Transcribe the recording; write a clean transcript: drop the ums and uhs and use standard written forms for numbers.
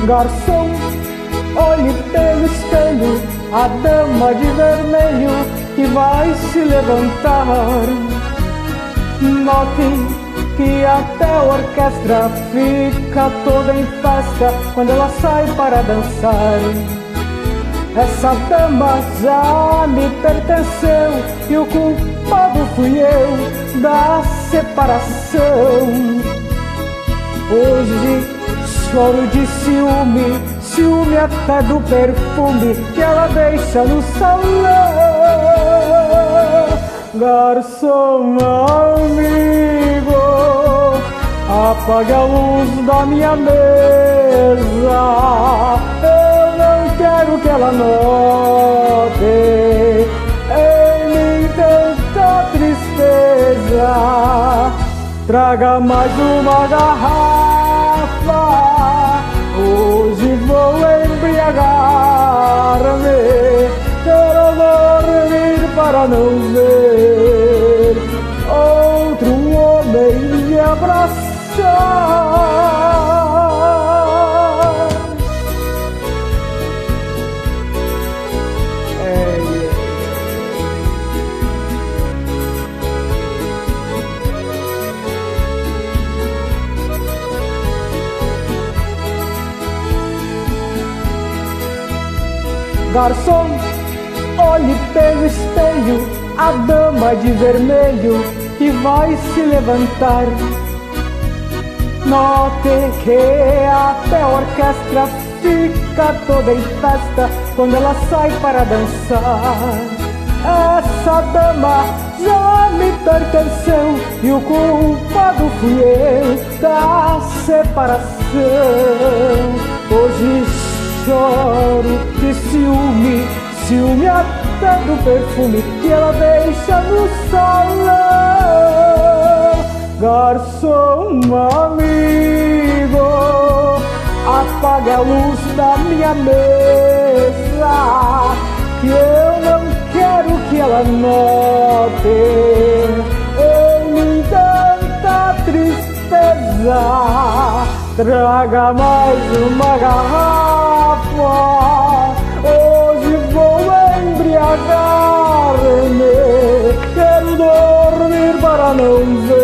Garçom, olhe pelo espelho a dama de vermelho que vai se levantar. Note que até a orquestra fica toda em festa quando ela sai para dançar. Essa dama já me pertenceu e o culpado fui eu da separação. Hoje choro de ciúme, ciúme até do perfume que ela deixa no salão. Garçom amigo, apague a luz da minha mesa. Eu não quero que ela note em mim tanta tristeza. Traga mais uma garrafa, hoje vou embriagar-me. Quero dormir para não ver outro homem me abraçar. Garçom, olhe pelo espelho a dama de vermelho que vai se levantar. Note que até a orquestra fica toda em festa quando ela sai para dançar. Essa dama já me pertenceu e o culpado fui eu da separação. Hoje choro de ciúme, ciúme até do perfume que ela deixa no salão. Garçom amigo, apague a luz da minha mesa, que eu não quero que ela note em mim tanta tristeza. Traga mais uma garrafa, hoje vou embriagar-me. Quero dormir para não ver